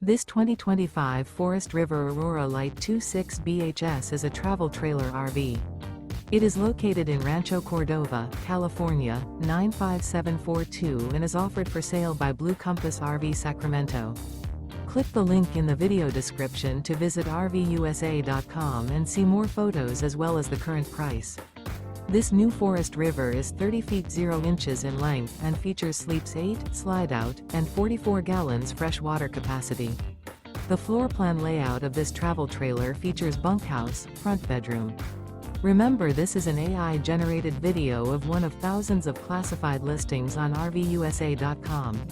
This 2025 Forest River Aurora Light 26 BHS is a travel trailer RV. It is located in Rancho Cordova, California, 95742 and is offered for sale by Blue Compass RV Sacramento. Click the link in the video description to visit RVUSA.com and see more photos as well as the current price. This new Forest River is 30 feet 0 inches in length and features sleeps 8, slide-out, and 44 gallons fresh water capacity. The floor plan layout of this travel trailer features bunkhouse, front bedroom. Remember, this is an AI-generated video of one of thousands of classified listings on RVUSA.com.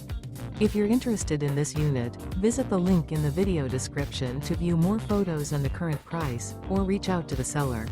If you're interested in this unit, visit the link in the video description to view more photos and the current price, or reach out to the seller.